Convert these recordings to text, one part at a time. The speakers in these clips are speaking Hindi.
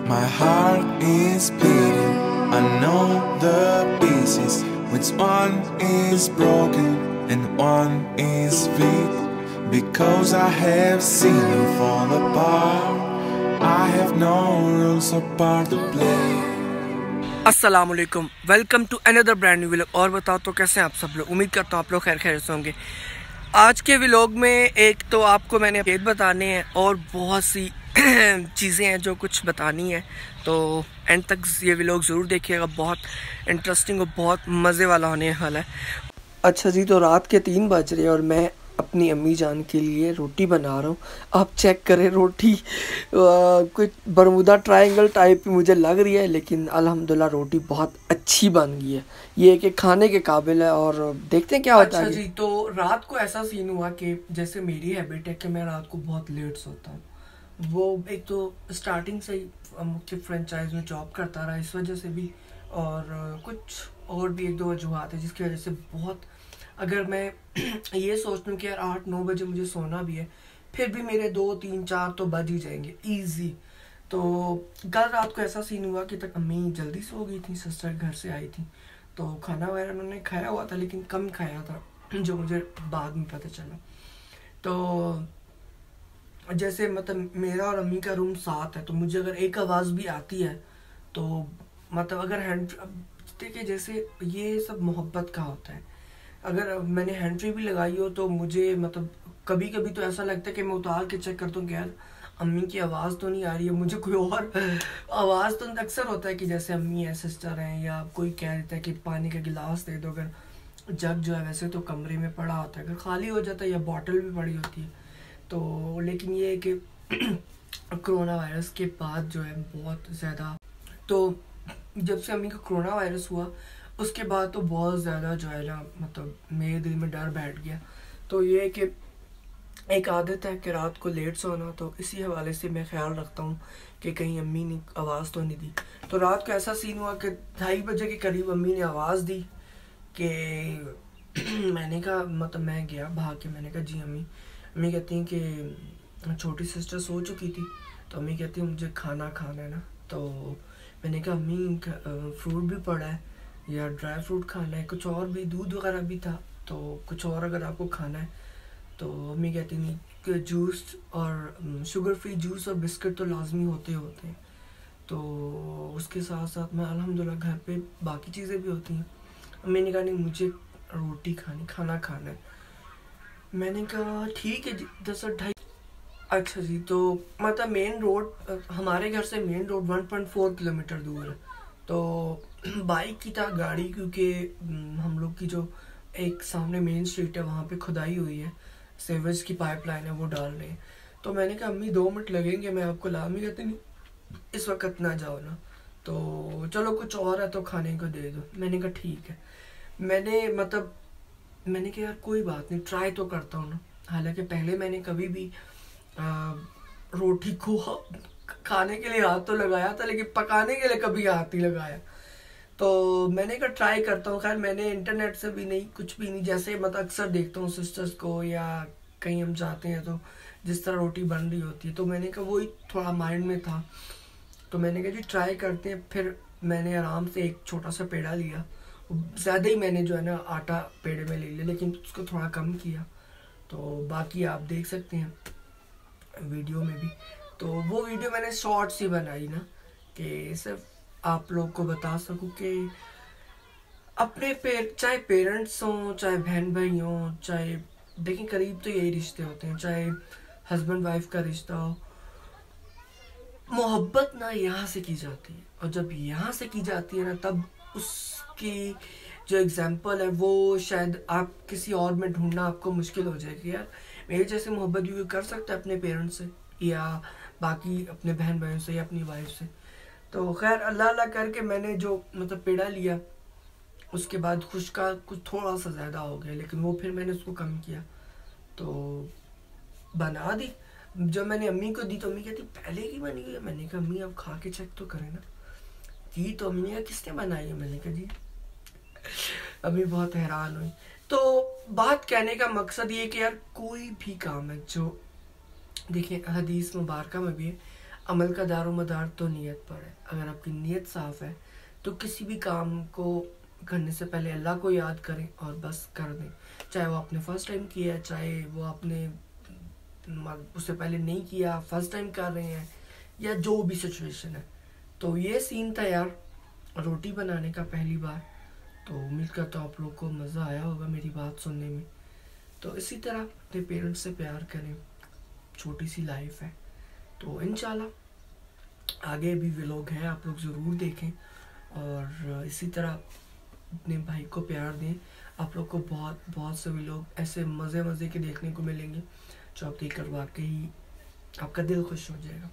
My heart is beating, I know the pieces, which one is broken and one is weak. Because I have seen you fall apart, I have no rules of part to play. अस्सलाम वालेकुम, welcome to another brand new vlog. और बताओ तो कैसे हैं आप सब लोग। उम्मीद करता हूँ आप लोग खैर से होंगे। आज के व्लॉग में एक तो आपको मैंने अपडेट बताने हैं और बहुत सी चीज़ें हैं जो कुछ बतानी है, तो एंड तक ये व्लॉग ज़रूर देखिएगा, बहुत इंटरेस्टिंग और बहुत मज़े वाला होने वाला है। अच्छा जी, तो रात के 3 बज रहे हैं और मैं अपनी अम्मी जान के लिए रोटी बना रहा हूँ। आप चेक करें, रोटी कुछ बरमूदा ट्रायंगल टाइप की मुझे लग रही है, लेकिन अल्हम्दुलिल्लाह रोटी बहुत अच्छी बन गई है। ये कि खाने के काबिल है और देखते हैं क्या होता है। अच्छा जी, तो रात को ऐसा सीन हुआ कि जैसे मेरी हैबिट है कि मैं रात को बहुत लेट सोता हूँ। वो एक तो स्टार्टिंग से ही मुख्य फ्रेंचाइज में जॉब करता रहा, इस वजह से भी, और कुछ और भी एक दो वजूहत है जिसकी वजह से बहुत, अगर मैं ये सोचता हूँ कि यार 8-9 बजे मुझे सोना भी है, फिर भी मेरे 2-3-4 तो बज ही जाएंगे ईजी। तो कल रात को ऐसा सीन हुआ कि तक अम्मी जल्दी सो गई थी, सिस्टर घर से आई थी, तो खाना वगैरह उन्होंने खाया हुआ था लेकिन कम खाया था, जो मुझे बाद में पता चला। तो जैसे मतलब मेरा और अम्मी का रूम साथ है, तो मुझे अगर एक आवाज़ भी आती है तो मतलब अगर हैंड, देखिए जैसे ये सब मोहब्बत का होता है, अगर मैंने हैंड्री भी लगाई हो तो मुझे मतलब कभी कभी तो ऐसा लगता है कि मैं उतार के चेक करता हूँ कि यार अम्मी की आवाज़ तो नहीं आ रही है, मुझे कोई और आवाज़ तो अक्सर होता है कि जैसे अम्मी है, सिस्टर हैं, या कोई कह देता है कि पानी का गिलास दे दो। अगर जग जो है वैसे तो कमरे में पड़ा होता है, अगर खाली हो जाता है या बॉटल भी पड़ी होती है तो, लेकिन ये है कि कोरोना वायरस के बाद जो है बहुत ज़्यादा, तो जब से अम्मी का कोरोना वायरस हुआ उसके बाद तो बहुत ज़्यादा जो है ना, मतलब मेरे दिल में डर बैठ गया। तो ये है कि एक आदत है कि रात को लेट सोना, तो इसी हवाले से मैं ख्याल रखता हूँ कि कहीं अम्मी ने आवाज़ तो नहीं दी। तो रात को ऐसा सीन हुआ कि 2:30 बजे के करीब अम्मी ने आवाज़ दी कि मैंने कहा, मतलब मैं गया भाग के, मैंने कहा जी अम्मी। अम्मी कहती हैं कि छोटी सिस्टर सो चुकी थी, तो अम्मी कहती है मुझे खाना खाना है ना। तो मैंने कहा अम्मी फ्रूट भी पड़ा है या ड्राई फ्रूट खाना है, कुछ और भी, दूध वगैरह भी था, तो कुछ और अगर आपको खाना है। तो अम्मी कहती नहीं कि जूस और शुगर फ्री जूस और बिस्किट तो लाजमी होते हैं, तो उसके साथ साथ मैं अल्हम्दुलिल्लाह घर पे बाकी चीज़ें भी होती हैं। अम्मी ने कहा नहीं मुझे रोटी खानी, खाना खाना है। मैंने कहा ठीक है जी, 10-2:30। अच्छा जी, तो मतलब मेन रोड, हमारे घर से मेन रोड 1.4 किलोमीटर दूर है, तो बाइक की था गाड़ी, क्योंकि हम लोग की जो एक सामने मेन स्ट्रीट है वहाँ पे खुदाई हुई है, सेवेज की पाइपलाइन है वो डाल रहे हैं। तो मैंने कहा अम्मी 2 मिनट लगेंगे, मैं आपको ला। अम्मी कहते नहीं इस वक्त ना जाओ ना, तो चलो कुछ और है तो खाने को दे दो। मैंने कहा ठीक है। मैंने कहा यार कोई बात नहीं, ट्राई तो करता हूँ ना। हालांकि पहले मैंने कभी भी रोटी को खाने के लिए हाथ तो लगाया था, लेकिन पकाने के लिए कभी हाथ नहीं लगाया। तो मैंने कहा ट्राई करता हूँ। खैर मैंने इंटरनेट से भी नहीं, कुछ भी नहीं, जैसे मतलब अक्सर देखता हूँ सिस्टर्स को या कहीं हम जाते हैं तो जिस तरह रोटी बन रही होती है, तो मैंने कहा वही थोड़ा माइंड में था, तो मैंने कहा जी ट्राई करते हैं। फिर मैंने आराम से एक छोटा सा पेड़ा लिया, ज़्यादा ही मैंने जो है ना आटा पेड़े में ले लिया, लेकिन उसको थोड़ा कम किया। तो बाकी आप देख सकते हैं वीडियो में भी, तो वो वीडियो मैंने शॉर्ट्स ही बनाई ना, कि सिर्फ आप लोग को बता सकूं कि अपने चाहे पेरेंट्स हों, चाहे बहन भाई हों, चाहे, देखें करीब तो यही रिश्ते होते हैं, चाहे हस्बैंड वाइफ का रिश्ता हो, मोहब्बत ना यहाँ से की जाती है, और जब यहाँ से की जाती है ना तब उसकी जो एग्जाम्पल है वो शायद आप किसी और में ढूंढना आपको मुश्किल हो जाएगी। यार मेरे जैसे मोहब्बत भी कर सकता है अपने पेरेंट्स से या बाकी अपने बहन भाइयों से या अपनी वाइफ से। तो खैर अल्लाह अल्लाह करके मैंने जो मतलब पेड़ा लिया, उसके बाद खुशका कुछ थोड़ा सा ज़्यादा हो गया, लेकिन वो फिर मैंने उसको कम किया तो बना दी। जब मैंने अम्मी को दी तो अम्मी कहती पहले की बनी हुई है। मैंने कहा अम्मी अब खा के चेक तो करें ना। जी तो अम्मी ने किसने बनाई है? मैंने कहा जी। अम्मी बहुत हैरान हुई, तो बात कहने का मकसद ये कि यार कोई भी काम है जो, देखिए हदीस मुबारक में भी है, अमल का दारो मदार तो नीयत पर है। अगर आपकी नीयत साफ है तो किसी भी काम को करने से पहले अल्लाह को याद करें और बस कर दें। चाहे वो आपने फर्स्ट टाइम किया है, चाहे वो आपने उससे पहले नहीं किया, फर्स्ट टाइम कर रहे हैं, या जो भी सिचुएशन है। तो ये सीन था यार रोटी बनाने का पहली बार। तो उम्मीद करता हूँ आप लोग को मज़ा आया होगा मेरी बात सुनने में। तो इसी तरह अपने पेरेंट्स से प्यार करें, छोटी सी लाइफ है। तो इंशाल्लाह आगे भी व्लॉग है, आप लोग ज़रूर देखें और इसी तरह अपने भाई को प्यार दें। आप लोग को बहुत से व्लॉग ऐसे मज़े के देखने को मिलेंगे जो आप देखकर वाकई आपका दिल खुश हो जाएगा।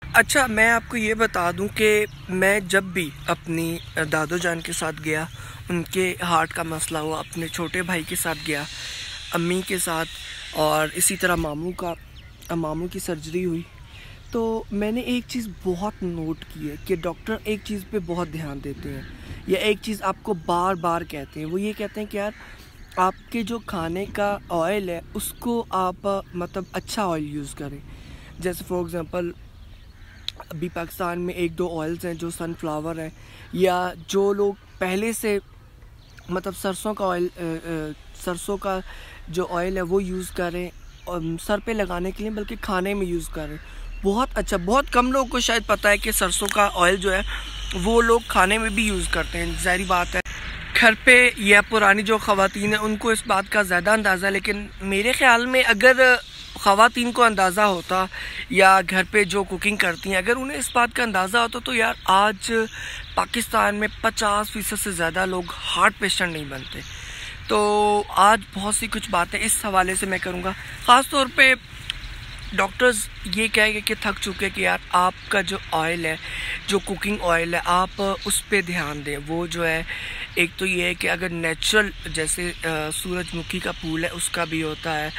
अच्छा, मैं आपको ये बता दूं कि मैं जब भी अपनी दादो जान के साथ गया, उनके हार्ट का मसला हुआ, अपने छोटे भाई के साथ गया, अम्मी के साथ, और इसी तरह मामू की सर्जरी हुई, तो मैंने एक चीज़ बहुत नोट की है कि डॉक्टर एक चीज़ पे बहुत ध्यान देते हैं, या एक चीज़ आपको बार बार कहते हैं। वो ये कहते हैं कि यार आपके जो खाने का ऑयल है उसको आप मतलब अच्छा ऑयल यूज़ करें। जैसे फॉर एग्ज़ाम्पल अभी पाकिस्तान में 1-2 ऑयल्स हैं जो सनफ्लावर है, या जो लोग पहले से मतलब सरसों का जो ऑयल है वो यूज़ करें, और सर पे लगाने के लिए बल्कि खाने में यूज़ करें। बहुत अच्छा, बहुत कम लोगों को शायद पता है कि सरसों का ऑयल जो है वो लोग खाने में भी यूज़ करते हैं। ज़ाहिर बात है घर पे या पुरानी जो ख़वातीन हैं उनको इस बात का ज़्यादा अंदाज़ा, लेकिन मेरे ख़्याल में अगर ख़वातीन को अंदाज़ा होता या घर पे जो कुकिंग करती हैं अगर उन्हें इस बात का अंदाज़ा होता तो यार आज पाकिस्तान में 50% से ज़्यादा लोग हार्ट पेशेंट नहीं बनते। तो आज बहुत सी कुछ बातें इस हवाले से मैं करूँगा। ख़ास तौर पे डॉक्टर्स ये कहेंगे कि थक चुके कि यार आपका जो ऑयल है, जो कुकिंग ऑयल है, आप उस पर ध्यान दें। वो जो है एक तो ये है कि अगर नेचुरल जैसे सूरजमुखी का फूल है उसका भी होता है,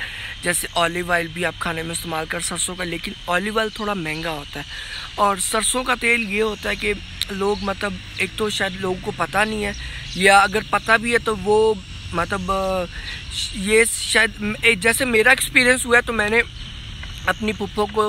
जैसे ऑलिव ऑयल भी आप खाने में इस्तेमाल कर सरसों का, लेकिन ऑलिव ऑयल थोड़ा महंगा होता है। और सरसों का तेल ये होता है कि लोग मतलब एक तो शायद लोगों को पता नहीं है, या अगर पता भी है तो वो मतलब ये शायद जैसे मेरा एक्सपीरियंस हुआ है तो मैंने अपनी पुप्पो को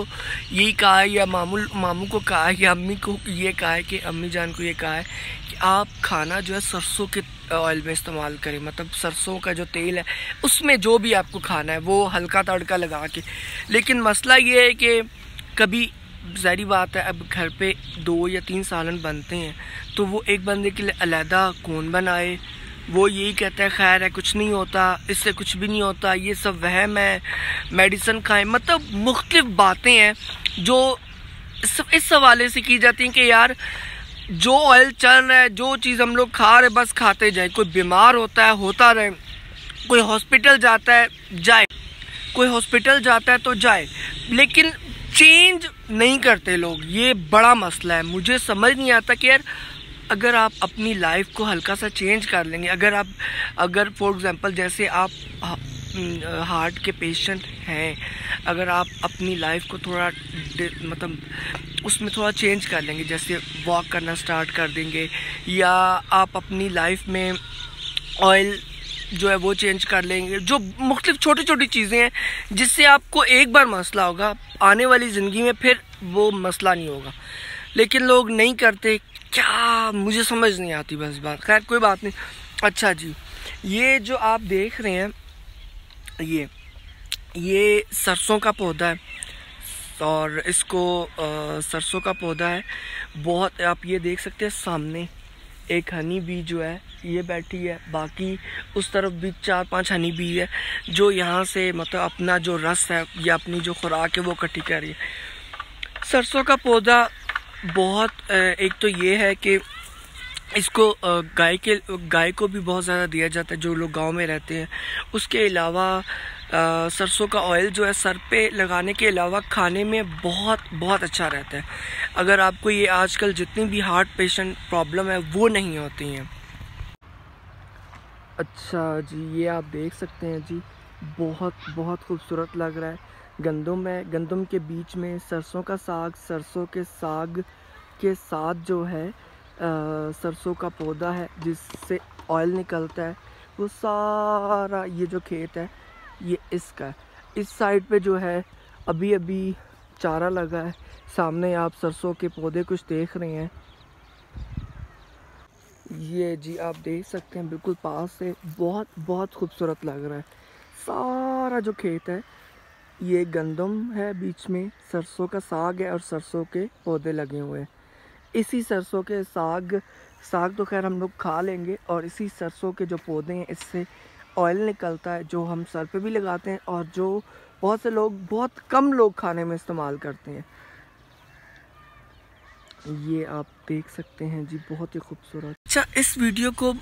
यही कहा है, या मामू को कहा है, या अम्मी को ये कहा है कि अम्मी जान को ये कहा है कि आप खाना जो है सरसों के ऑयल में इस्तेमाल करें। मतलब सरसों का जो तेल है उसमें जो भी आपको खाना है वो हल्का तड़का लगा के। लेकिन मसला ये है कि कभी ज़ाहिर बात है अब घर पे 2 या 3 सालन बनते हैं तो वो एक बंदे के लिए अलहदा कौन बनाए, वो यही कहता है खैर है कुछ नहीं होता, इससे कुछ भी नहीं होता, ये सब वहम है, मेडिसिन खाएं। मतलब मुख्तलिफ बातें हैं जो इस हवाले से की जाती हैं कि यार जो ऑयल चल रहा है, जो चीज़ हम लोग खा रहे बस खाते जाए। कोई बीमार होता है होता रहे, कोई हॉस्पिटल जाता है जाए, कोई हॉस्पिटल जाता है तो जाए, लेकिन चेंज नहीं करते लोग। ये बड़ा मसला है। मुझे समझ नहीं आता कि यार अगर आप अपनी लाइफ को हल्का सा चेंज कर लेंगे, अगर फॉर एग्ज़ाम्पल जैसे आप हार्ट के पेशेंट हैं, अगर आप अपनी लाइफ को थोड़ा मतलब उसमें थोड़ा चेंज कर लेंगे, जैसे वॉक करना स्टार्ट कर देंगे, या आप अपनी लाइफ में ऑयल जो है वो चेंज कर लेंगे, जो मुख्तलिफ छोटी छोटी चीज़ें हैं जिससे आपको एक बार मसला होगा, आने वाली ज़िंदगी में फिर वो मसला नहीं होगा। लेकिन लोग नहीं करते, क्या मुझे समझ नहीं आती बस बात। खैर कोई बात नहीं। अच्छा जी, ये जो आप देख रहे हैं ये सरसों का पौधा है, और इसको सरसों का पौधा है बहुत। आप ये देख सकते हैं सामने एक हनी बी जो है ये बैठी है, बाकी उस तरफ भी 4-5 हनी बी है जो यहाँ से मतलब अपना जो रस है या अपनी जो खुराक है वो इकट्ठी कर रही है। सरसों का पौधा बहुत एक तो ये है कि इसको गाय को भी बहुत ज़्यादा दिया जाता है जो लोग गांव में रहते हैं। उसके अलावा सरसों का ऑयल जो है सर पे लगाने के अलावा खाने में बहुत अच्छा रहता है। अगर आपको ये आजकल जितनी भी हार्ट पेशेंट प्रॉब्लम है वो नहीं होती हैं। अच्छा जी, ये आप देख सकते हैं जी, बहुत खूबसूरत लग रहा है। गंदम के बीच में सरसों का साग, सरसों के साग के साथ जो है सरसों का पौधा है, जिससे ऑयल निकलता है वो सारा, ये जो खेत है ये इसका है। इस साइड पे जो है अभी अभी चारा लगा है। सामने आप सरसों के पौधे कुछ देख रहे हैं, ये जी आप देख सकते हैं बिल्कुल पास से, बहुत बहुत खूबसूरत लग रहा है। सारा जो खेत है ये गंदम है, बीच में सरसों का साग है और सरसों के पौधे लगे हुए हैं। इसी सरसों के साग तो खैर हम लोग खा लेंगे, और इसी सरसों के जो पौधे हैं इससे ऑयल निकलता है जो हम सर पे भी लगाते हैं और जो बहुत से लोग, बहुत कम लोग खाने में इस्तेमाल करते हैं। ये आप देख सकते हैं जी, बहुत ही खूबसूरत। अच्छा, इस वीडियो को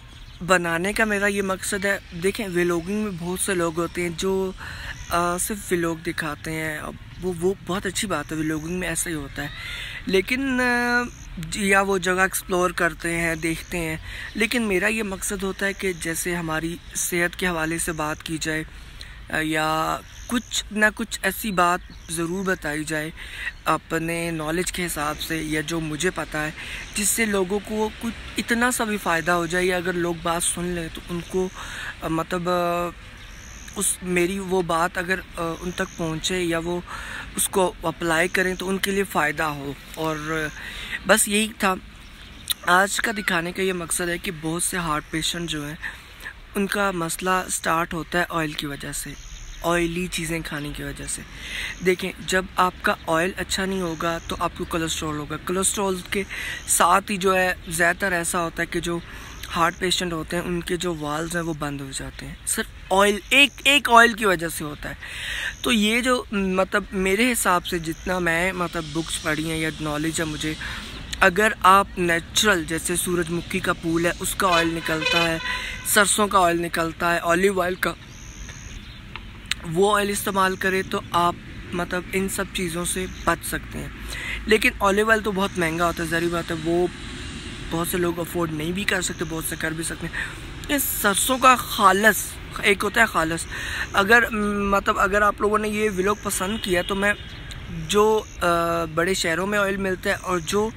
बनाने का मेरा ये मकसद है, देखें व्लॉगिंग में बहुत से लोग होते हैं जो सिर्फ व्लॉग दिखाते हैं, वो बहुत अच्छी बात है, व्लॉगिंग में ऐसा ही होता है, लेकिन या वो जगह एक्सप्लोर करते हैं, देखते हैं। लेकिन मेरा ये मकसद होता है कि जैसे हमारी सेहत के हवाले से बात की जाए या कुछ ना कुछ ऐसी बात ज़रूर बताई जाए अपने नॉलेज के हिसाब से, या जो मुझे पता है, जिससे लोगों को कुछ इतना सा भी फ़ायदा हो जाए, या अगर लोग बात सुन लें तो उनको मतलब उस मेरी वो बात अगर उन तक पहुँचे या वो उसको अप्लाई करें तो उनके लिए फ़ायदा हो। और बस यही था आज का दिखाने का ये मकसद है कि बहुत से हार्ट पेशेंट जो हैं उनका मसला स्टार्ट होता है ऑयल की वजह से, ऑयली चीज़ें खाने की वजह से। देखें, जब आपका ऑयल अच्छा नहीं होगा तो आपको कोलेस्ट्रॉल होगा। कोलेस्ट्रॉल के साथ ही जो है ज़्यादातर ऐसा होता है कि जो हार्ट पेशेंट होते हैं उनके जो वाल्व्स हैं वो बंद हो जाते हैं, सिर्फ ऑयल, एक ऑयल की वजह से होता है। तो ये जो मतलब मेरे हिसाब से जितना मैं मतलब बुक्स पढ़ी हैं या नॉलेज है मुझे, अगर आप नेचुरल जैसे सूरजमुखी का फूल है उसका ऑयल निकलता है, सरसों का ऑयल निकलता है, ऑलिव ऑयल का, वो ऑयल इस्तेमाल करें तो आप मतलब इन सब चीज़ों से बच सकते हैं। लेकिन ऑलिव ऑयल तो बहुत महंगा होता है, ज़रूरी बात है, वो बहुत से लोग अफोर्ड नहीं भी कर सकते, बहुत से कर भी सकते हैं। इस सरसों का खालस, एक होता है खालस, अगर मतलब अगर आप लोगों ने ये व्लॉग पसंद किया तो मैं जो बड़े शहरों में ऑयल मिलता है और जो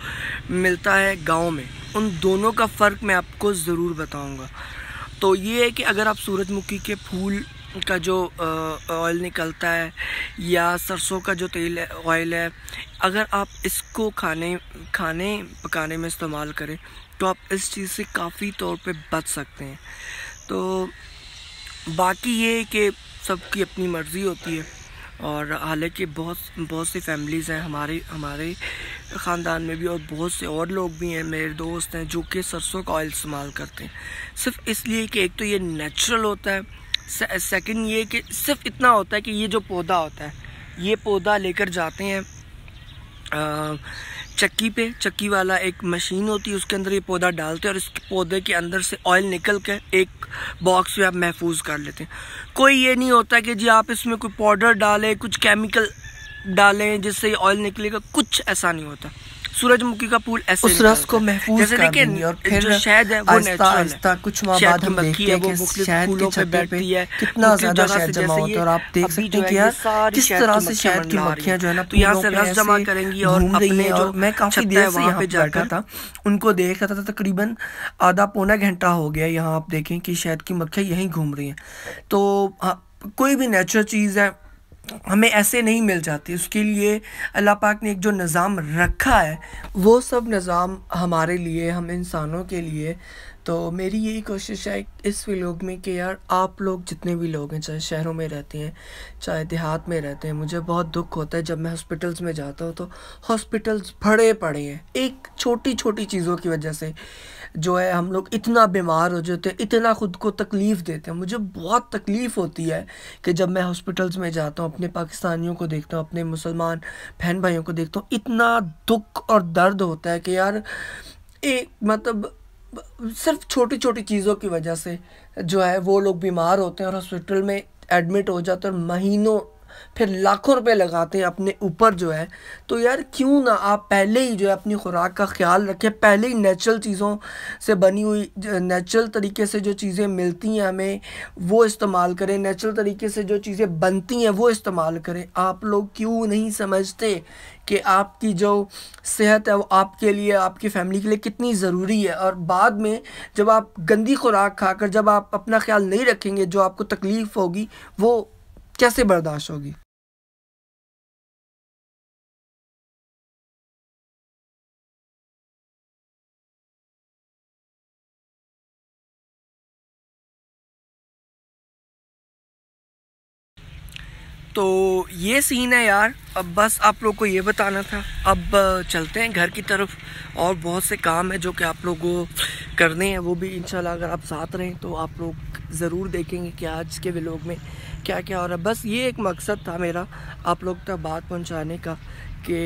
मिलता है गांव में, उन दोनों का फ़र्क मैं आपको ज़रूर बताऊंगा। तो ये है कि अगर आप सूरजमुखी के फूल का जो ऑयल निकलता है या सरसों का जो तेल है, ऑयल है, अगर आप इसको खाने पकाने में इस्तेमाल करें तो आप इस चीज़ से काफ़ी तौर पे बच सकते हैं। तो बाकी ये कि सबकी अपनी मर्ज़ी होती है, और हालांकि बहुत सी फैमिलीज़ हैं हमारे ख़ानदान में भी, और बहुत से और लोग भी हैं, मेरे दोस्त हैं जो कि सरसों का ऑयल इस्तेमाल करते हैं, सिर्फ इसलिए कि एक तो ये नेचुरल होता है, सेकंड ये कि सिर्फ इतना होता है कि ये जो पौधा होता है, ये पौधा लेकर जाते हैं चक्की पे, चक्की वाला एक मशीन होती है, उसके अंदर ये पौधा डालते हैं और इस पौधे के अंदर से ऑयल निकल के एक बॉक्स में आप महफूज कर लेते हैं। कोई ये नहीं होता कि जी आप इसमें कोई पाउडर डालें, कुछ केमिकल डालें जिससे ये ऑयल निकलेगा, कुछ ऐसा नहीं होता। सूरजमुखी का फूल ऐसे उस रस को महफूज कर देंगे और फिर जो शहद है वो नेचुरल है। कुछ माह बाद हम देखते हैं कि शहद के छत्ते पे कितना ज्यादा शहद जमा होता है, और आप देख सकते हैं कि यार किस तरह से शहद की मक्खियां जो है ना, तो यहाँ से रस जमा करेंगी और अपने जो मैं काफी देर से यहाँ पे बैठा था, उनको देख रहा था, तकरीबन आधा पौना घंटा हो गया। यहाँ आप देखें कि शहद की मक्खियां यहीं घूम रही हैं। तो कोई भी नेचुरल चीज़ है हमें ऐसे नहीं मिल जाती, उसके लिए अल्लाह पाक ने एक जो निज़ाम रखा है, वो सब निज़ाम हमारे लिए, हम इंसानों के लिए। तो मेरी यही कोशिश है इस व्लॉग में कि यार आप लोग जितने भी लोग हैं, चाहे शहरों में रहते हैं चाहे देहात में रहते हैं, मुझे बहुत दुख होता है जब मैं हॉस्पिटल्स में जाता हूँ तो हॉस्पिटल्स भरे पड़े हैं। एक छोटी छोटी चीज़ों की वजह से जो है हम लोग इतना बीमार हो जाते हैं, इतना ख़ुद को तकलीफ़ देते हैं। मुझे बहुत तकलीफ़ होती है कि जब मैं हॉस्पिटल्स में जाता हूँ, अपने पाकिस्तानियों को देखता हूँ, अपने मुसलमान बहन भाइयों को देखता हूँ, इतना दुख और दर्द होता है कि यार एक मतलब सिर्फ छोटी छोटी चीज़ों की वजह से जो है वो लोग बीमार होते हैं और हॉस्पिटल में एडमिट हो जाते हैं और फिर लाखों रुपए लगाते हैं अपने ऊपर जो है, तो यार क्यों ना आप पहले ही जो है अपनी खुराक का ख्याल रखें, पहले ही नेचुरल चीज़ों से बनी हुई, नेचुरल तरीके से जो चीज़ें मिलती हैं हमें वो इस्तेमाल करें, नेचुरल तरीके से जो चीज़ें बनती हैं वो इस्तेमाल करें। आप लोग क्यों नहीं समझते कि आपकी जो सेहत है वो आपके लिए, आपकी फैमिली के लिए कितनी ज़रूरी है, और बाद में जब आप गंदी खुराक खाकर जब आप अपना ख्याल नहीं रखेंगे, जो आपको तकलीफ़ होगी वो कैसे बर्दाश्त होगी। तो ये सीन है यार, अब बस आप लोग को ये बताना था। अब चलते हैं घर की तरफ, और बहुत से काम है जो कि आप लोगों को करने हैं, वो भी इंशाल्लाह अगर आप साथ रहें तो आप लोग ज़रूर देखेंगे कि आज के व्लॉग में क्या क्या हो रहा है। बस ये एक मकसद था मेरा आप लोग तक बात पहुंचाने का कि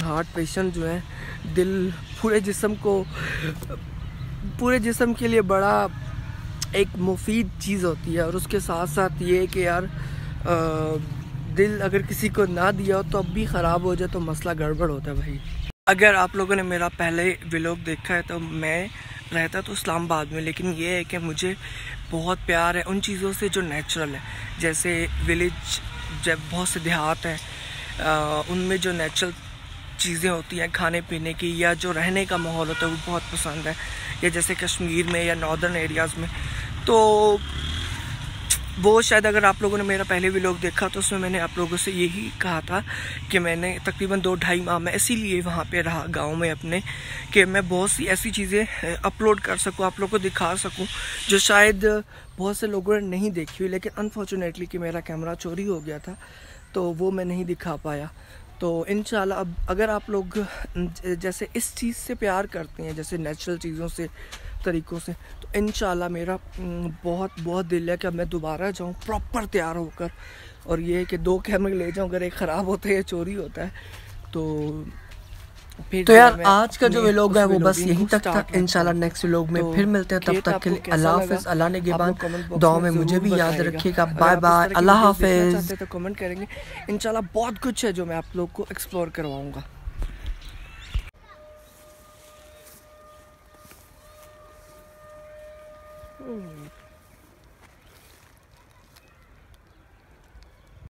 हार्ट पेशेंट जो है, दिल पूरे जिस्म के लिए बड़ा एक मुफीद चीज़ होती है, और उसके साथ साथ ये कि यार दिल अगर किसी को ना दिया हो तो अब भी ख़राब हो जाए तो मसला गड़बड़ होता है भाई। अगर आप लोगों ने मेरा पहले व्लॉग देखा है तो मैं रहता तो इस्लामाबाद में, लेकिन ये है कि मुझे बहुत प्यार है उन चीज़ों से जो नेचुरल है, जैसे विलेज, जब बहुत से देहात हैं उनमें जो नेचुरल चीज़ें होती हैं खाने पीने की, या जो रहने का माहौल होता है वो बहुत पसंद है, या जैसे कश्मीर में या नॉर्दर्न एरियाज़ में। तो वो शायद अगर आप लोगों ने मेरा पहले व्लॉग देखा तो उसमें मैंने आप लोगों से यही कहा था कि मैंने तकरीबन 2-2.5 माह में इसीलिए वहाँ पे रहा गांव में अपने, कि मैं बहुत सी ऐसी चीज़ें अपलोड कर सकूँ, आप लोगों को दिखा सकूँ जो शायद बहुत से लोगों ने नहीं देखी हुई। लेकिन अनफॉर्चुनेटली कि मेरा कैमरा चोरी हो गया था तो वो मैं नहीं दिखा पाया। तो इंशाल्लाह अब अगर आप लोग जैसे इस चीज़ से प्यार करते हैं, जैसे नेचुरल चीज़ों से, तरीक़ों से, तो इंशाल्लाह मेरा बहुत बहुत दिल है कि अब मैं दोबारा जाऊं प्रॉपर तैयार होकर, और ये है कि 2 कैमरे ले जाऊं, अगर एक ख़राब होता है या चोरी होता है तो फिर। तो यार आज का जो व्लॉग है वो बस यहीं तक था। इंशाल्लाह नेक्स्ट व्लॉग में फिर मिलते हैं, तब तक के लिए अल्लाह हाफ़िज़, अल्लाह ने गिबान, दुआ में मुझे भी याद रखिएगा। बाय बाय, अल्लाह हाफ़िज़। तो कमेंट करेंगे इंशाल्लाह, बहुत कुछ है जो मैं आप लोग को एक्सप्लोर करवाऊँगा।